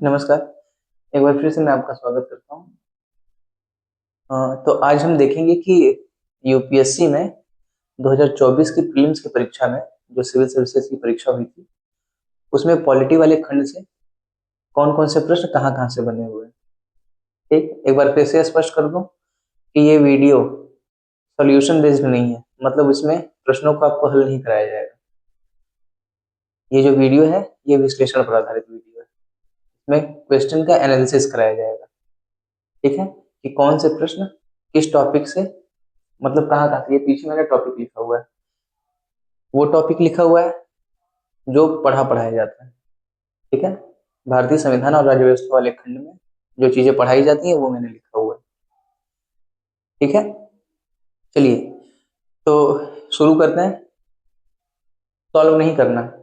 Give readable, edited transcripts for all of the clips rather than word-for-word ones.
नमस्कार। एक बार फिर से मैं आपका स्वागत करता हूँ। तो आज हम देखेंगे कि यूपीएससी में 2024 की प्रीलिम्स की परीक्षा में जो सिविल सर्विसेज की परीक्षा हुई थी, उसमें पॉलिटी वाले खंड से कौन-कौन से प्रश्न कहाँ-कहाँ से बने हुए हैं। ठीक, एक बार फिर से स्पष्ट कर दूं कि ये वीडियो सॉल्यूशन बेस्ड नहीं है, मतलब इसमें प्रश्नों को आपको हल नहीं कराया जाएगा। ये जो वीडियो है, ये विश्लेषण पर आधारित वीडियो है। इसमें क्वेश्चन का एनालिसिस कराया जाएगा। ठीक है, कि कौन से प्रश्न किस टॉपिक से, मतलब कहाँ कहाँ से। ये पीछे मैंने टॉपिक लिखा हुआ है, वो टॉपिक लिखा हुआ है जो पढ़ाया जाता है। ठीक है, भारतीय संविधान और राज्य व्यवस्था वाले खंड में जो चीजें पढ़ाई जाती हैं वो मैंने लिखा हुआ है। ठीक है, चलिए तो शुरू करते हैं। सॉल्व नहीं करना।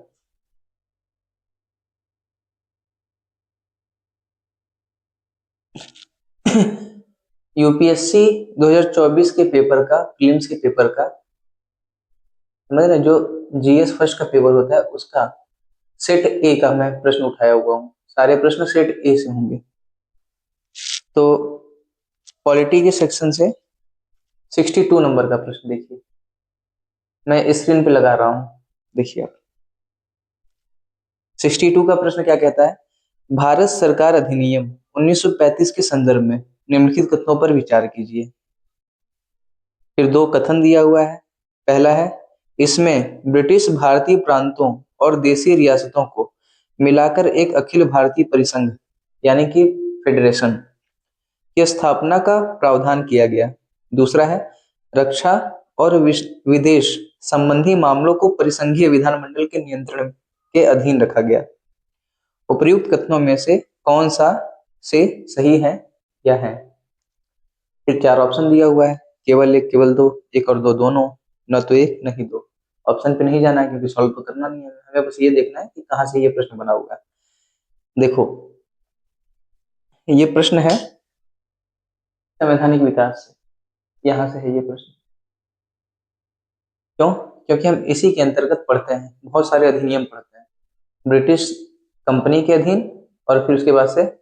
यूपीएससी 2024 के पेपर का, प्रीलिम्स के पेपर का, समझ रहे हैं, जो जीएस फर्स्ट का पेपर होता है उसका सेट ए का मैं प्रश्न उठाया हुआ हूँ। सारे प्रश्न सेट ए से होंगे। तो पॉलिटी के सेक्शन से 62 नंबर का प्रश्न देखिए, मैं स्क्रीन पे लगा रहा हूँ, देखिए आप। 62 का प्रश्न क्या कहता है? भारत सरकार अधिनियम 1935 के संदर्भ में निम्नलिखित कथनों पर विचार कीजिए। फिर दो कथन दिया हुआ है। पहला है, इसमें ब्रिटिश भारतीय प्रांतों और देशीय रियासतों को मिलाकर एक अखिल भारतीय परिसंघ यानी कि फेडरेशन की स्थापना का प्रावधान किया गया। दूसरा है, रक्षा और विदेश संबंधी मामलों को परिसंघीय विधानमंडल के नियंत्रण के अधीन रखा गया। उपर्युक्त कथनों में से कौन सा से सही है या है? फिर चार ऑप्शन दिया हुआ है, केवल एक, केवल दो, एक और दो दोनों, न तो एक न ही दो। ऑप्शन पे नहीं जाना है क्योंकि सॉल्व तो करना नहीं है, हमें बस ये देखना है कि कहाँ से ये प्रश्न बना हुआ है। देखो, ये प्रश्न है संवैधानिक विकास से, यहाँ से है ये प्रश्न। क्यों? क्योंकि हम इसी के अंतर्गत पढ़ते हैं, बहुत सारे अधिनियम पढ़ते हैं, ब्रिटिश कंपनी के अधीन और फिर उसके बाद से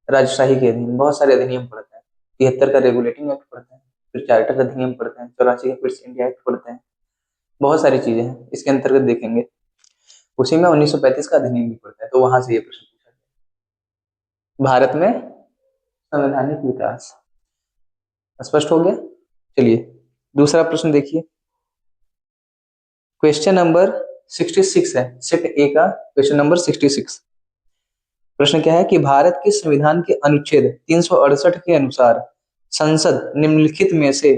राजशाही के अधीन बहुत सारे अधिनियम पढ़ते हैं। 73 का रेगुलेटिंग एक्ट पढ़ते हैं, फिर चार्टर अधिनियम पढ़ते हैं, 84 का फिर इंडिया एक्ट पढ़ते हैं, बहुत सारी चीजें हैं इसके अंतर्गत देखेंगे। उसी में 1935 का अधिनियम भी पढ़ता है, तो वहां से ये प्रश्न पूछा गया। भारत में संवैधानिक विकास स्पष्ट हो गया। चलिए दूसरा प्रश्न देखिए, क्वेश्चन नंबर 66 है, सेट ए का क्वेश्चन नंबर 66। प्रश्न क्या है कि भारत के संविधान के अनुच्छेद 368 के अनुसार संसद निम्नलिखित में से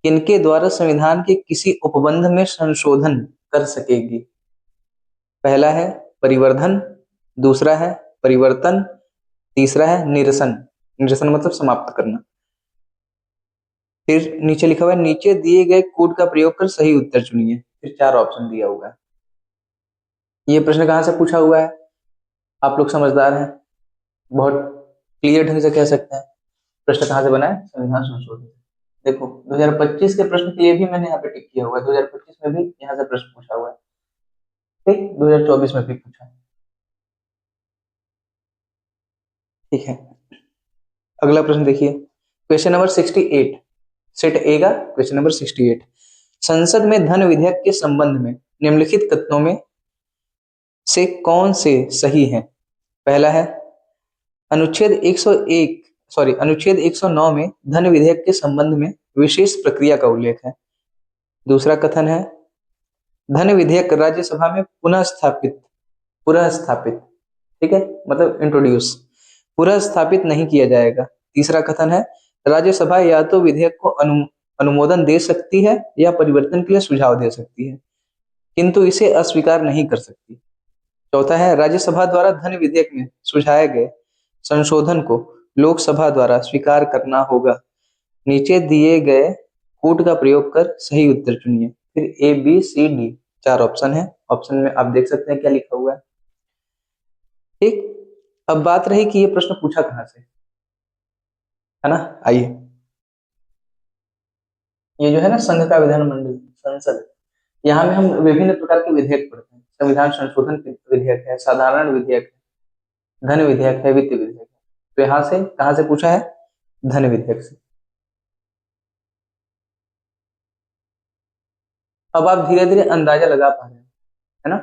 किनके द्वारा संविधान के किसी उपबंध में संशोधन कर सकेगी? पहला है परिवर्धन, दूसरा है परिवर्तन, तीसरा है निरसन। निरसन मतलब समाप्त करना। फिर नीचे लिखा हुआ है, नीचे दिए गए कोड का प्रयोग कर सही उत्तर चुनिए। फिर चार ऑप्शन दिया हुआ है। ये प्रश्न कहाँ से पूछा हुआ है? आप लोग समझदार हैं, बहुत क्लियर ढंग से कह सकते हैं। प्रश्न कहाँ से बना है? संविधान संशोधन। देखो 2025 के प्रश्न के लिए भी मैंने यहाँ पे टिक किया हुआ है, 2025 में भी यहाँ से प्रश्न पूछा हुआ है। ठीक, 2024 में भी पूछा है। ठीक है, अगला प्रश्न देखिए, क्वेश्चन नंबर 68, सेट ए का क्वेश्चन नंबर 68। संसद में धन विधेयक के संबंध में निम्नलिखित कथनों में से कौन से सही हैं? पहला है, अनुच्छेद 101 अनुच्छेद 109 में धन विधेयक के संबंध में विशेष प्रक्रिया का उल्लेख है। दूसरा कथन है, धन विधेयक राज्यसभा में पुनः स्थापित, ठीक है, मतलब इंट्रोड्यूस, पुनः स्थापित नहीं किया जाएगा। तीसरा कथन है, राज्यसभा या तो विधेयक को अनुमोदन दे सकती है या परिवर्तन के लिए सुझाव दे सकती है, किंतु इसे अस्वीकार नहीं कर सकती। चौथा है, राज्यसभा द्वारा धन विधेयक में सुझाए गए संशोधन को लोकसभा द्वारा स्वीकार करना होगा। नीचे दिए गए कोड का प्रयोग कर सही उत्तर चुनिए। फिर ए बी सी डी चार ऑप्शन है, ऑप्शन में आप देख सकते हैं क्या लिखा हुआ है। ठीक, अब बात रही कि ये प्रश्न पूछा कहां से, है ना। आइए, ये जो है ना संघ का विधानमंडल, संसद, यहाँ में हम विभिन्न प्रकार के विधेयक पढ़ते हैं। संविधान संशोधन विधेयक है, साधारण विधेयक है, धन विधेयक है, वित्त विधेयक है। तो यहां से कहां से पूछा है? धन विधेयक से। अब आप धीरे धीरे अंदाजा लगा पा रहे हैं, है ना,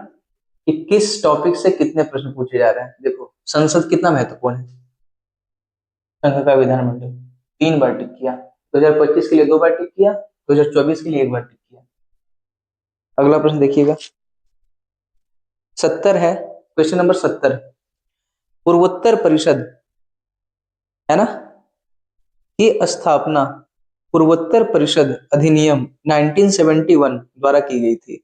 कि किस टॉपिक से कितने प्रश्न पूछे जा रहे हैं। देखो संसद कितना महत्वपूर्ण है। संघ का विधानमंडल 3 बार टिक किया, 2025 के लिए 2 बार टिक किया, 2024 के लिए 1 बार टिक किया। अगला प्रश्न देखिएगा, 70 है, क्वेश्चन नंबर 70। पूर्वोत्तर परिषद, है ना, की स्थापना पूर्वोत्तर परिषद अधिनियम 1971 द्वारा की गई थी।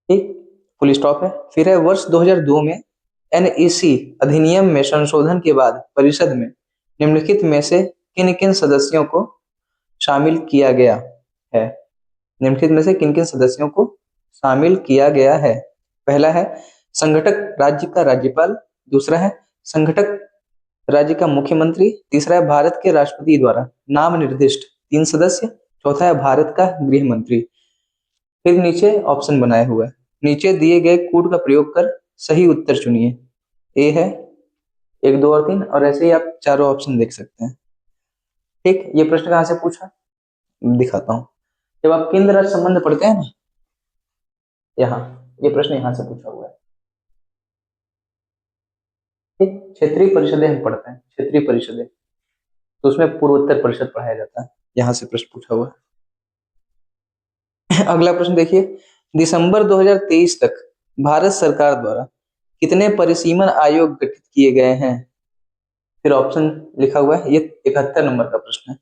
ठीक, फुल स्टॉप है। फिर है वर्ष 2002 में एनईसी अधिनियम में संशोधन के बाद परिषद में निम्नलिखित में से किन किन सदस्यों को शामिल किया गया है? निम्नलिखित में से किन किन सदस्यों को शामिल किया गया है? पहला है संघटक राज्य का राज्यपाल, दूसरा है संघटक राज्य का मुख्यमंत्री, तीसरा है भारत के राष्ट्रपति द्वारा नाम निर्दिष्ट 3 सदस्य, चौथा है भारत का गृह मंत्री। फिर नीचे ऑप्शन बनाया हुआ है, नीचे दिए गए कोड का प्रयोग कर सही उत्तर चुनिए। ए है 1, 2 और 3, और ऐसे ही आप चारों ऑप्शन देख सकते हैं। ठीक, ये प्रश्न कहां से पूछा दिखाता हूं। जब आप केंद्र राज्य संबंध पढ़ते हैं ना, यहाँ ये प्रश्न यहाँ से पूछा हुआ है। ठीक, क्षेत्रीय परिषदें हम पढ़ते हैं, क्षेत्रीय परिषदें, तो उसमें पूर्वोत्तर परिषद पढ़ाया जाता है, यहाँ से प्रश्न पूछा हुआ है। अगला प्रश्न देखिए, दिसंबर 2023 तक भारत सरकार द्वारा कितने परिसीमन आयोग गठित किए गए हैं? फिर ऑप्शन लिखा हुआ है, ये 71 नंबर का प्रश्न है।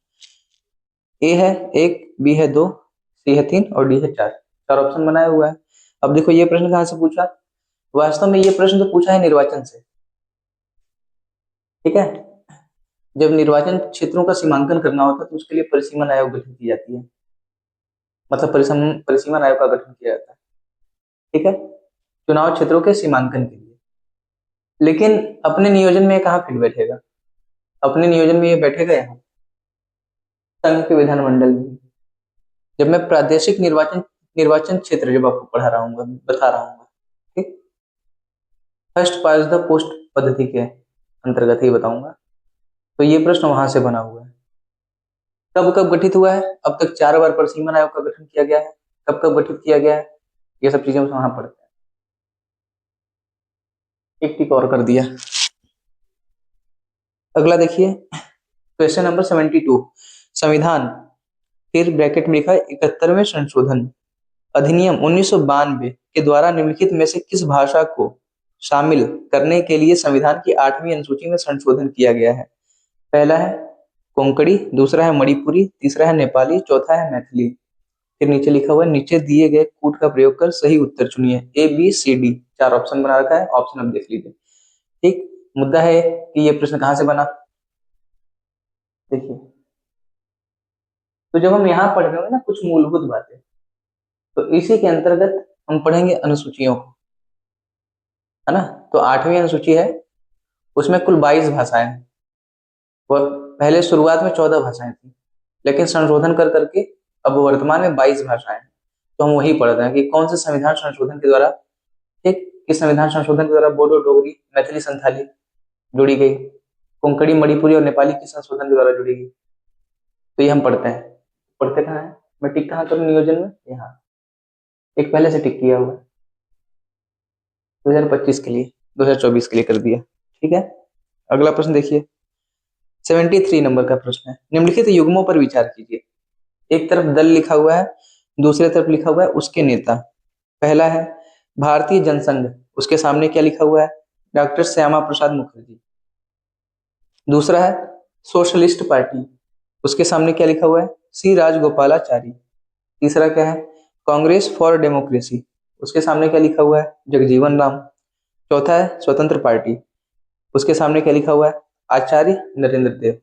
ए है 1, बी है 2, सी है 3 और डी है 4। 4 ऑप्शन बनाया हुआ है। अब देखो ये प्रश्न कहां से पूछा, वास्तव में ये प्रश्न तो पूछा है निर्वाचन से। ठीक है, जब निर्वाचन क्षेत्रों का सीमांकन करना होता है तो उसके लिए परिसीमन आयोग गठित की जाती है, मतलब परिसीमन आयोग का गठन किया जाता है। ठीक है, चुनाव क्षेत्रों के सीमांकन के लिए। लेकिन अपने नियोजन में कहाँ फिट बैठेगा? अपने नियोजन में ये बैठेगा यहाँ संघ के विधानमंडल में। जब मैं प्रादेशिक निर्वाचन निर्वाचन क्षेत्र जब आपको पढ़ा रहा हूँ, बता रहा हूँ, ठीक, फर्स्ट पास द पोस्ट पद्धति के अंतर्गत ही बताऊंगा। तो ये प्रश्न वहां से बना हुआ है। कब कब गठित हुआ है? अब तक 4 बार परिसीमन आयोग का गठन किया गया है। कब कब गठित किया गया है, ये सब चीजें वहां पढ़ते हैं। एक टिक और कर दिया। अगला देखिए, क्वेश्चन नंबर 72, संविधान, फिर ब्रैकेट में लिखा है 71वें संशोधन अधिनियम 1992 के द्वारा निम्नलिखित में से किस भाषा को शामिल करने के लिए संविधान की 8वीं अनुसूची में संशोधन किया गया है? पहला है कोंकणी, दूसरा है मणिपुरी, तीसरा है नेपाली, चौथा है मैथिली। फिर नीचे लिखा हुआ है, नीचे दिए गए कोड का प्रयोग कर सही उत्तर चुनिए। ए, बी, सी, डी, 4 ऑप्शन बना रखा है, ऑप्शन अब देख लीजिए। ठीक, मुद्दा है कि ये प्रश्न कहां से बना, देखिए। तो जब हम यहाँ पढ़ रहे होंगे ना कुछ मूलभूत बातें, तो इसी के अंतर्गत हम पढ़ेंगे अनुसूचियों को, है ना। तो 8वीं अनुसूची है, उसमें कुल 22 भाषाएं हैं। वह पहले शुरुआत में 14 भाषाएं थी, लेकिन संशोधन कर करके अब वर्तमान में 22 भाषाएं हैं। तो हम वही पढ़ रहे हैं कि कौन से संविधान संशोधन के द्वारा, ठीक, किस संविधान संशोधन के द्वारा बोडो, डोगरी, मैथिली, संथाली जुड़ी गई, कोंकणी, मणिपुरी और नेपाली किस संशोधन के द्वारा जुड़ी गई। तो ये हम पढ़ते हैं। पढ़ते कहाँ है, मैं टिक कहाँ करूँ नियोजन में, यहाँ एक पहले से टिक किया हुआ है, 2025 के लिए, 2024 के लिए कर दिया। ठीक है, अगला प्रश्न देखिए, 73 नंबर का प्रश्न है, निम्नलिखित युग्मों पर विचार कीजिए। एक तरफ दल लिखा हुआ है, दूसरे तरफ लिखा हुआ है उसके नेता। पहला है भारतीय जनसंघ, उसके सामने क्या लिखा हुआ है, डॉक्टर श्यामा प्रसाद मुखर्जी। दूसरा है सोशलिस्ट पार्टी, उसके सामने क्या लिखा हुआ है, सी राजगोपालाचारी। तीसरा क्या है, कांग्रेस फॉर डेमोक्रेसी, उसके सामने क्या लिखा हुआ है, जगजीवन राम। चौथा है स्वतंत्र पार्टी, उसके सामने क्या लिखा हुआ है, आचार्य नरेंद्र देव।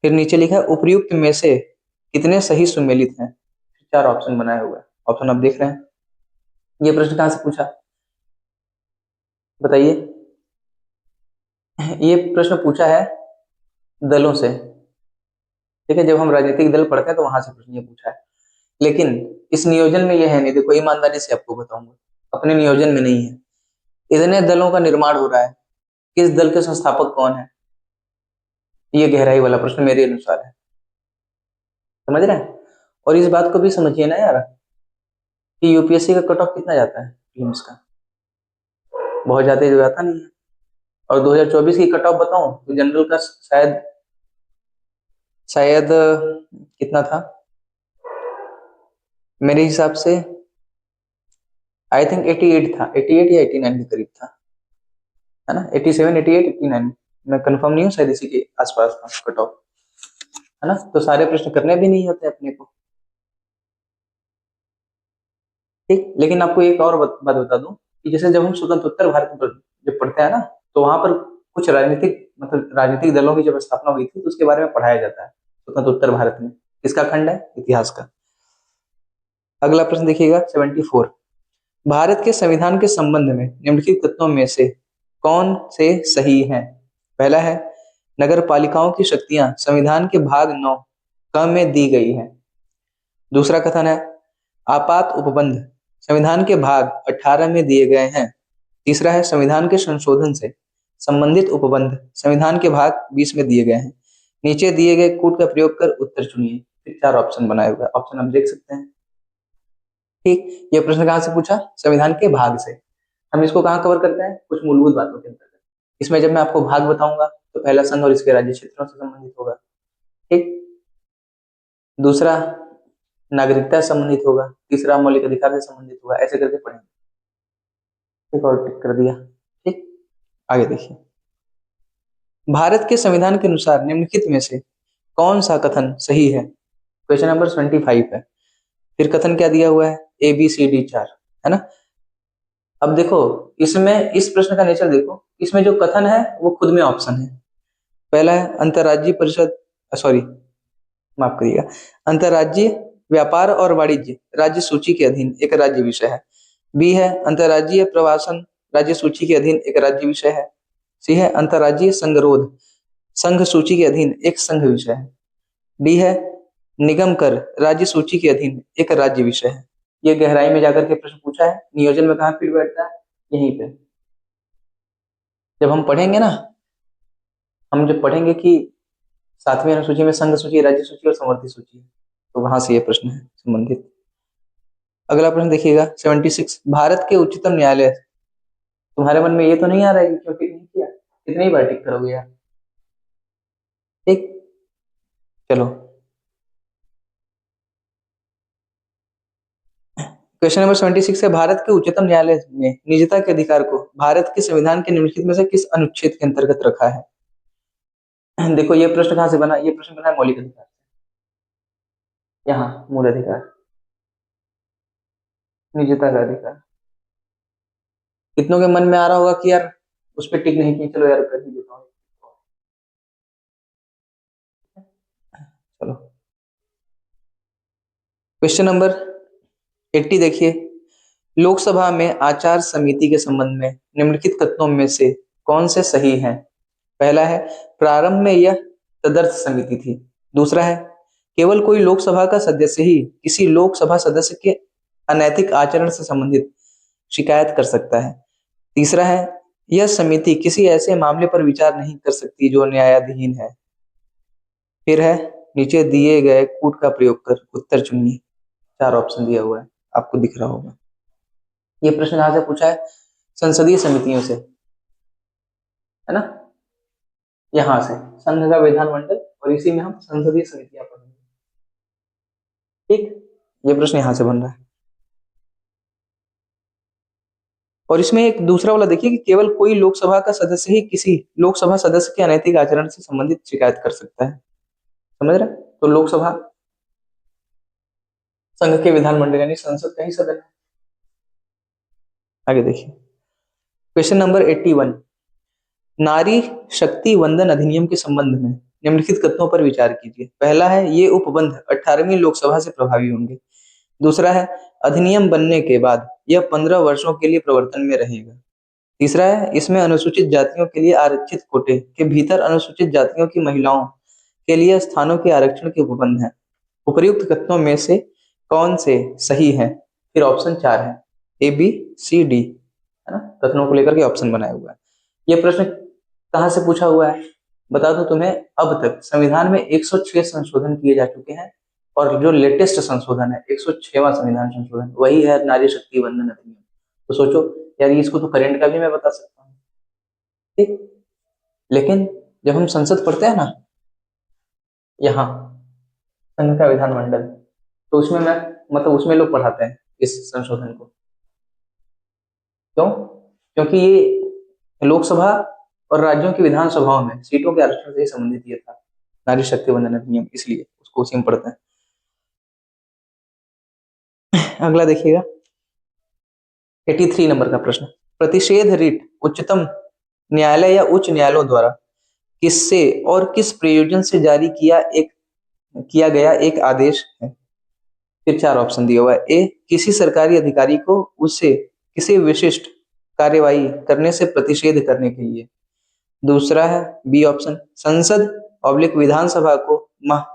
फिर नीचे लिखा है उपर्युक्त में से कितने सही सुमेलित हैं। 4 ऑप्शन बनाया हुआ है, ऑप्शन आप देख रहे हैं। ये प्रश्न कहां से पूछा बताइए, ये प्रश्न पूछा है दलों से। ठीक है, जब हम राजनीतिक दल पढ़ते हैं तो वहां से प्रश्न ये पूछा है, लेकिन इस नियोजन में ये है नहीं। देखो ईमानदारी से आपको बताऊंगा, अपने नियोजन में नहीं है। इतने दलों का निर्माण हो रहा है, किस दल के संस्थापक कौन है? ये गहराई वाला प्रश्न मेरे अनुसार है। समझ रहे हैं? और इस बात को भी समझिए ना यार, कि यूपीएससी का कट ऑफ कितना जाता है प्रीलिम्स का? बहुत ज्यादा जो जाता नहीं है। और 2024 की कट ऑफ बताऊं तो जनरल का शायद शायद कितना था मेरे हिसाब से, आई थिंक 88 था, 88 या 89 के करीब था, है ना? 87, 88, 89, मैं कंफर्म नहीं हूँ, शायद इसी के आसपास था कट ऑफ, है ना? तो सारे प्रश्न करने भी नहीं होते अपने को। ठीक, लेकिन आपको एक और बात बता दूं कि जैसे जब हम स्वतंत्रोत्तर भारत जब पढ़ते हैं ना, तो वहां पर कुछ राजनीतिक, मतलब राजनीतिक दलों की जब स्थापना हुई थी तो उसके बारे में पढ़ाया जाता है स्वतंत्रोत्तर भारत में। किसका खंड है? इतिहास का। अगला प्रश्न देखिएगा 74। भारत के संविधान के संबंध में निम्नलिखित कथनों में से कौन से सही हैं? पहला है, नगर पालिकाओं की शक्तियां संविधान के भाग 9 क में दी गई हैं। दूसरा कथन है, आपात उपबंध संविधान के भाग 18 में दिए गए हैं। तीसरा है, संविधान के संशोधन से संबंधित उपबंध संविधान के भाग 20 में दिए गए हैं। नीचे दिए गए कूट का प्रयोग कर उत्तर चुनिए। फिर 4 ऑप्शन बनाए हुए, ऑप्शन हम देख सकते हैं। ठीक, ये प्रश्न कहाँ से पूछा? संविधान के भाग से। हम इसको कहाँ कवर करते हैं? कुछ मूलभूत बातों के अंतर्गत। इसमें जब मैं आपको भाग बताऊंगा तो पहला संघ और इसके राज्य क्षेत्रों से संबंधित होगा। ठीक, दूसरा नागरिकता से संबंधित होगा, तीसरा मौलिक अधिकार से संबंधित होगा, ऐसे करके पढ़ेंगे। ठीक, और टिक कर दिया। ठीक, आगे देखिए। भारत के संविधान के अनुसार निम्नलिखित में से कौन सा कथन सही है? क्वेश्चन नंबर 25 है। फिर कथन क्या दिया हुआ है? ए बी सी डी 4, है ना? अब देखो, इसमें इस प्रश्न का नेचर देखो, इसमें जो कथन है वो खुद में ऑप्शन है। पहला है, अंतर्राज्यीय परिषद, सॉरी माफ करिएगा, अंतर्राज्यीय व्यापार और वाणिज्य राज्य सूची के अधीन एक राज्य विषय है। बी है, अंतर्राज्यीय प्रवासन राज्य सूची के अधीन एक राज्य विषय है। सी है, अंतर्राज्यीय संगरोध संघ सूची के अधीन एक संघ विषय है। डी है, निगम कर राज्य सूची के अधीन एक राज्य विषय है। ये गहराई में जाकर के प्रश्न पूछा है। नियोजन में कहाँ फिट बैठता है? यहीं पे। जब हम पढ़ेंगे ना, हम जब पढ़ेंगे कि 7वीं अनुसूची में संघ सूची, राज्य सूची और समवर्ती सूची है, तो वहां से ये प्रश्न है संबंधित। अगला प्रश्न देखिएगा 76। भारत के उच्चतम न्यायालय, तुम्हारे मन में ये तो नहीं आ रहा है कि क्यों टिक नहीं किया? कितनी ही बार टिक करोगे यार? ठीक, चलो क्वेश्चन नंबर 76 है, भारत के उच्चतम न्यायालय ने निजता के अधिकार को भारत के संविधान के निम्नलिखित में से किस अनुच्छेद के अंतर्गत रखा है? देखो, ये प्रश्न कहां से बना? ये प्रश्न बना है मौलिक अधिकार, यहाँ मूल अधिकार, निजता का अधिकार। कितनों के मन में आ रहा होगा कि यार उस पर टिक नहीं की, चलो यार कर ही देता हूँ। चलो क्वेश्चन नंबर 80 देखिए, लोकसभा में आचार समिति के संबंध में निम्नलिखित कथनों में से कौन से सही हैं? पहला है, प्रारंभ में यह तदर्थ समिति थी। दूसरा है, केवल कोई लोकसभा का सदस्य ही किसी लोकसभा सदस्य के अनैतिक आचरण से संबंधित शिकायत कर सकता है। तीसरा है, यह समिति किसी ऐसे मामले पर विचार नहीं कर सकती जो न्यायाधीन है। फिर है, नीचे दिए गए कूट का प्रयोग कर उत्तर चुनिए। 4 ऑप्शन दिया हुआ है, आपको दिख रहा होगा। ये प्रश्न कहां से पूछा है? संसदीय समितियों से, है ना? यहां से संघ का विधानमंडल, और इसी में हम संसदीय समितियां पढ़ेंगे। ठीक, ये प्रश्न यहां से बन रहा है। और इसमें एक दूसरा वाला देखिए कि केवल कोई लोकसभा का सदस्य ही किसी लोकसभा सदस्य के अनैतिक आचरण से संबंधित शिकायत कर सकता है। समझ रहे? तो लोकसभा संघ के विधानमंडल यानी संसद का ही सदन है। आगे देखिए क्वेश्चन नंबर 81। नारी शक्ति वंदन अधिनियम के संबंध में निम्नलिखित कथनों पर विचार कीजिए। पहला है, ये उपबंध 18वीं लोकसभा से प्रभावी होंगे। दूसरा है, अधिनियम बनने के बाद यह 15 वर्षों के लिए प्रवर्तन में रहेगा। तीसरा है, इसमें अनुसूचित जातियों के लिए आरक्षित कोटे के भीतर अनुसूचित जातियों की महिलाओं के लिए स्थानों के आरक्षण के उपबंध है। उपर्युक्त कथनों में से कौन से सही हैं? फिर ऑप्शन 4 है, ए बी सी डी। है ना, कथनों को लेकर के ऑप्शन बनाया हुआ है। ये प्रश्न कहाँ से पूछा हुआ है, बता दूं तुम्हें, अब तक संविधान में 106 संशोधन किए जा चुके हैं और जो लेटेस्ट संशोधन है 106वां संविधान संशोधन वही है नारी शक्ति वंदन अधिनियम। तो सोचो यार, इसको तो करंट का भी मैं बता सकता हूँ, ठीक। लेकिन जब हम संसद पढ़ते हैं ना, यहाँ संघ का विधानमंडल, तो उसमें मैं मतलब उसमें लोग पढ़ाते हैं इस संशोधन को। क्यों? क्योंकि ये लोकसभा और राज्यों की विधानसभाओं में सीटों के आरक्षण से संबंधित ये था, नारी शक्ति वंदन अधिनियम, इसलिए उसको उसी में पढ़ते हैं। अगला देखिएगा 83 नंबर का प्रश्न, प्रतिषेध रिट उच्चतम न्यायालय या उच्च न्यायालयों द्वारा किससे और किस प्रयोजन से जारी किया गया एक आदेश है। फिर चार ऑप्शन दिया हुआ है। ए, किसी सरकारी अधिकारी को उससे किसी विशिष्ट कार्यवाही करने से प्रतिषेध करने के लिए। दूसरा है बी ऑप्शन, संसद ऑब्लिक विधानसभा को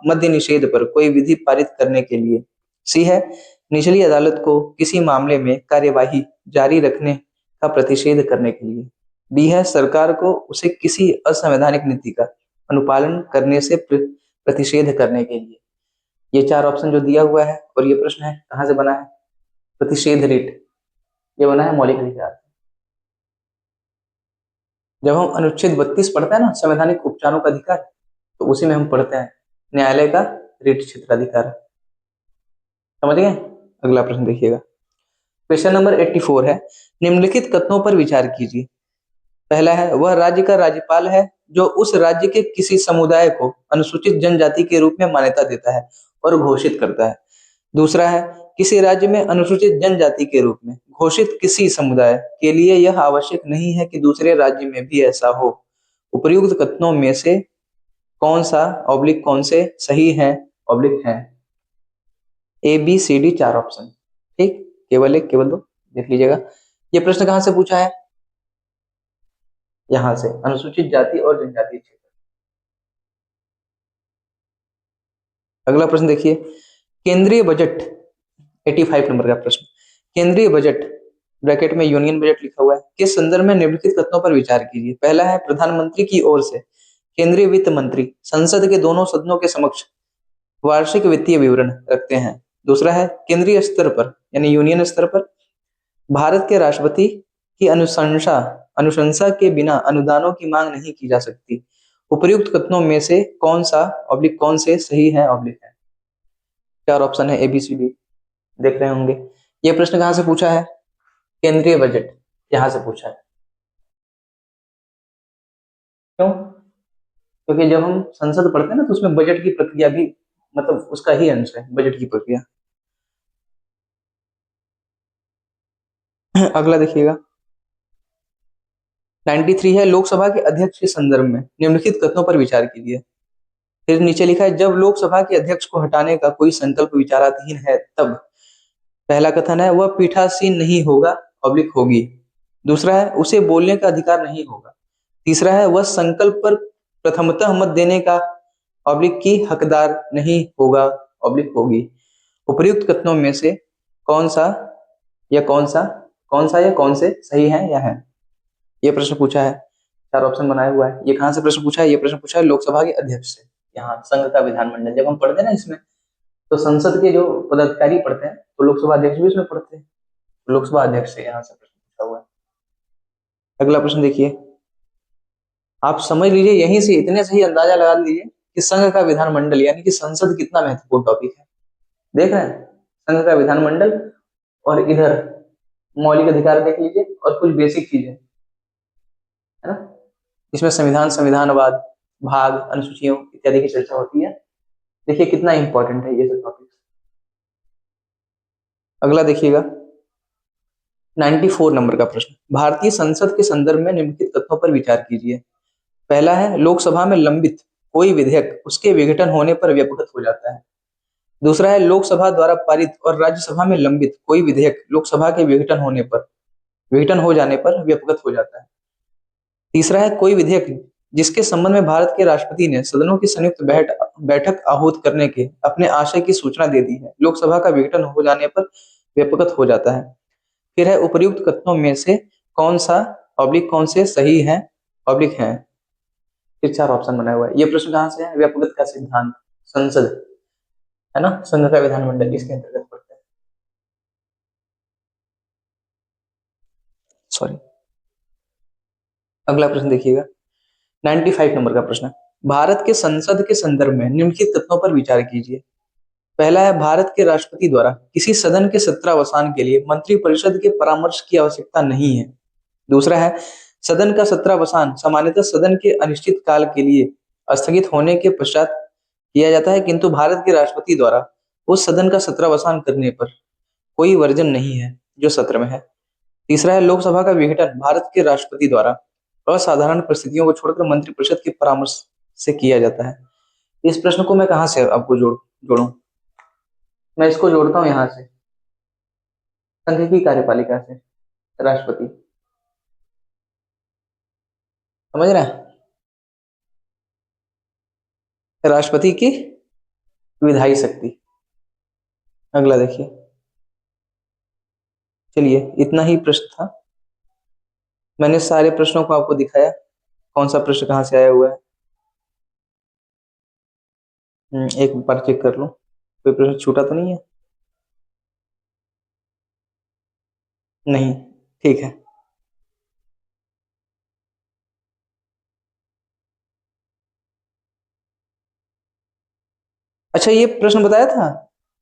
मद्य निषेध पर कोई विधि पारित करने के लिए। सी है निचली अदालत को किसी मामले में कार्यवाही जारी रखने का प्रतिषेध करने के लिए। डी है सरकार को उसे किसी असंवैधानिक नीति का अनुपालन करने से प्रतिषेध करने के लिए। ये चार ऑप्शन जो दिया हुआ है, और ये प्रश्न है कहाँ से बना है, प्रतिषेध रिट, ये बना है मौलिक अधिकार। जब हम अनुच्छेद 32 पढ़ते हैं ना, संवैधानिक उपचारों का अधिकार, तो उसी में हम पढ़ते हैं न्यायालय का रिट क्षेत्राधिकार। समझ गए? अगला प्रश्न देखिएगा, क्वेश्चन नंबर 84 है, निम्नलिखित कथनों पर विचार कीजिए। पहला है, वह राज्य का राज्यपाल है जो उस राज्य के किसी समुदाय को अनुसूचित जनजाति के रूप में मान्यता देता है और घोषित करता है। दूसरा है, किसी राज्य में अनुसूचित जनजाति के रूप में घोषित किसी समुदाय के लिए यह आवश्यक नहीं है कि दूसरे राज्य में भी ऐसा हो। उपर्युक्त कथनों में से कौन सा ऑब्लिक कौन से सही है ऑब्लिक है। ए बी सी डी चार ऑप्शन, ठीक, केवल एक केवल दो देख लीजिएगा। ये प्रश्न कहां से पूछा है, यहां से, अनुसूचित जाति और जनजाति क्षेत्र। अगला प्रश्न देखिए, केंद्रीय बजट 85 नंबर का प्रश्न, केंद्रीय बजट ब्रैकेट में यूनियन बजट लिखा हुआ है के संदर्भ में निम्नलिखित कथनों पर विचार कीजिए। पहला है, प्रधानमंत्री की ओर से केंद्रीय वित्त मंत्री संसद के दोनों सदनों के समक्ष वार्षिक वित्तीय विवरण रखते हैं। दूसरा है, केंद्रीय स्तर पर यानी यूनियन स्तर पर भारत के राष्ट्रपति की अनुशंसा के बिना अनुदानों की मांग नहीं की जा सकती। उपर्युक्त कथनों में से कौन सा ऑब्लिक कौन से सही है ऑब्लिक है। चार ऑप्शन है ए बी सी डी, देख रहे होंगे। ये प्रश्न कहां से पूछा है, केंद्रीय बजट, यहां से पूछा है। क्यों? क्योंकि जब हम संसद पढ़ते हैं ना, तो उसमें बजट की प्रक्रिया भी मतलब उसका ही अंश है, बजट की प्रक्रिया। अगला देखिएगा 93 है, लोकसभा के अध्यक्ष के संदर्भ में निम्नलिखित कथनों पर विचार कीजिए। फिर नीचे लिखा है, जब लोकसभा के अध्यक्ष को हटाने का कोई संकल्प विचाराधीन है तब। पहला कथन है, वह पीठासीन नहीं होगा ऑब्लिक होगी। दूसरा है, उसे बोलने का अधिकार नहीं होगा। तीसरा है, वह संकल्प पर प्रथमतः मत देने का ऑब्लिक की हकदार नहीं होगा ऑब्लिक होगी। उपर्युक्त कथनों में से कौन सा या कौन से सही है या है। ये प्रश्न पूछा है, चार ऑप्शन बनाया हुआ है। ये कहां से प्रश्न पूछा है, ये प्रश्न पूछा है लोकसभा के अध्यक्ष से। यहाँ संघ का विधानमंडल जब हम पढ़ते हैं ना इसमें, तो संसद के जो पदाधिकारी पढ़ते हैं, तो लोकसभा अध्यक्ष भी इसमें पढ़ते हैं। लोकसभा अध्यक्ष से यहाँ से प्रश्न पूछा हुआ है। अगला प्रश्न देखिए, आप समझ लीजिए, यहीं से इतने से ही अंदाजा लगा लीजिए कि संघ का विधानमंडल यानी कि संसद कितना महत्वपूर्ण टॉपिक है। देख रहे हैं, संघ का विधानमंडल और इधर मौलिक अधिकार देख लीजिए और कुछ बेसिक चीजें, है ना, इसमें संविधान, संविधानवाद, भाग, अनुसूचियों इत्यादि की चर्चा होती है। देखिए कितना इंपॉर्टेंट है ये सब टॉपिक। अगला देखिएगा 94 नंबर का प्रश्न, भारतीय संसद के संदर्भ में निम्नलिखित तथ्यों पर विचार कीजिए। पहला है, लोकसभा में लंबित कोई विधेयक उसके विघटन होने पर व्यपगत हो जाता है। दूसरा है, लोकसभा द्वारा पारित और राज्यसभा में लंबित कोई विधेयक लोकसभा के विघटन हो जाने पर व्यपगत हो जाता है। तीसरा है, कोई विधेयक जिसके संबंध में भारत के राष्ट्रपति ने सदनों की संयुक्त बैठक आहूत करने के अपने आशय की सूचना दे दी है, लोकसभा का विघटन हो जाने पर व्यपगत हो जाता है। फिर है, उपर्युक्त कथनों में से कौन सा ऑब्लिक कौन से सही है ऑब्लिक है। फिर 4 ऑप्शन बनाया हुआ है। ये प्रश्न कहाँ से है? व्यापकता का सिद्धांत, संसद है ना, संघ का विधानमंडल इसके अंतर्गत पड़ता है। सॉरी। अगला प्रश्न देखिएगा, 95 नंबर का प्रश्न। भारत के संसद के संदर्भ में निम्नलिखित तथ्यों पर विचार कीजिए। पहला है, भारत के राष्ट्रपति द्वारा किसी सदन के सत्रावसान के लिए मंत्रिपरिषद के परामर्श की आवश्यकता नहीं है। दूसरा है, सदन का सत्रावसान सामान्यतः सदन के अनिश्चित काल के लिए स्थगित होने के पश्चात किया जाता है, किंतु भारत के राष्ट्रपति द्वारा उस सदन का सत्रावसान करने पर कोई वर्जन नहीं है जो सत्र में है। तीसरा है, लोकसभा का विघटन भारत के राष्ट्रपति द्वारा असाधारण परिस्थितियों को छोड़कर मंत्रिपरिषद के परामर्श से किया जाता है। इस प्रश्न को मैं कहां से आपको जोड़ूं? मैं इसको जोड़ता हूं यहां से, संघ की कार्यपालिका से, राष्ट्रपति। समझ रहे हैं? राष्ट्रपति की विधायी शक्ति। अगला देखिए। चलिए, इतना ही प्रश्न था। मैंने सारे प्रश्नों को आपको दिखाया, कौन सा प्रश्न कहां से आया हुआ है। एक बार चेक कर लो, कोई प्रश्न छूटा तो नहीं है? नहीं, ठीक है। अच्छा, ये प्रश्न बताया था,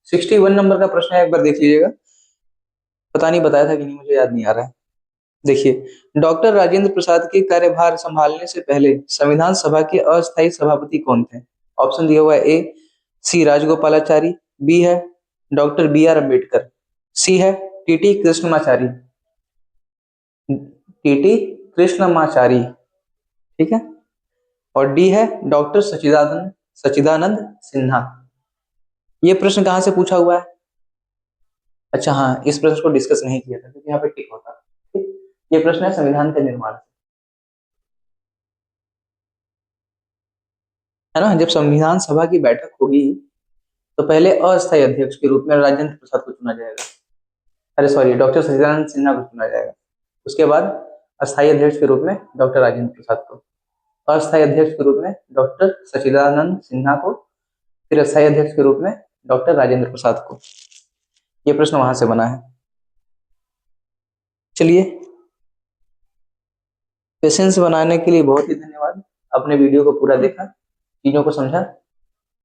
61 नंबर का प्रश्न है, एक बार देख लीजिएगा। पता नहीं बताया था कि नहीं, मुझे याद नहीं आ रहा है। देखिए, डॉक्टर राजेंद्र प्रसाद के कार्यभार संभालने से पहले संविधान सभा के अस्थायी सभापति कौन थे? ऑप्शन दिया हुआ है, ए सी राजगोपालाचारी, बी है डॉक्टर बी आर अम्बेडकर, सी है टीटी कृष्णमाचारी, टीटी कृष्णमाचारी, ठीक है, और डी है डॉक्टर सचिदानंद सचिदानंद सिन्हा। ये प्रश्न कहां से पूछा हुआ है? अच्छा हाँ, इस प्रश्न को डिस्कस नहीं किया था क्योंकि यहाँ पे टिक होता। ठीक, ये प्रश्न है संविधान के निर्माण, है ना। जब संविधान सभा की बैठक होगी तो पहले अस्थायी अध्यक्ष के रूप में राजेंद्र प्रसाद को चुना जाएगा, अरे सॉरी, डॉक्टर सचिदानंद सिन्हा को चुना जाएगा। उसके बाद अस्थायी अध्यक्ष के रूप में डॉक्टर राजेंद्र प्रसाद को, अस्थायी अध्यक्ष के रूप में डॉक्टर सचिदानंद सिन्हा को, फिर अस्थायी अध्यक्ष के रूप में डॉक्टर राजेंद्र प्रसाद को। ये प्रश्न वहां से बना है। चलिए, पेशेंस बनाने के लिए बहुत ही धन्यवाद। अपने वीडियो को पूरा देखा, चीजों को समझा।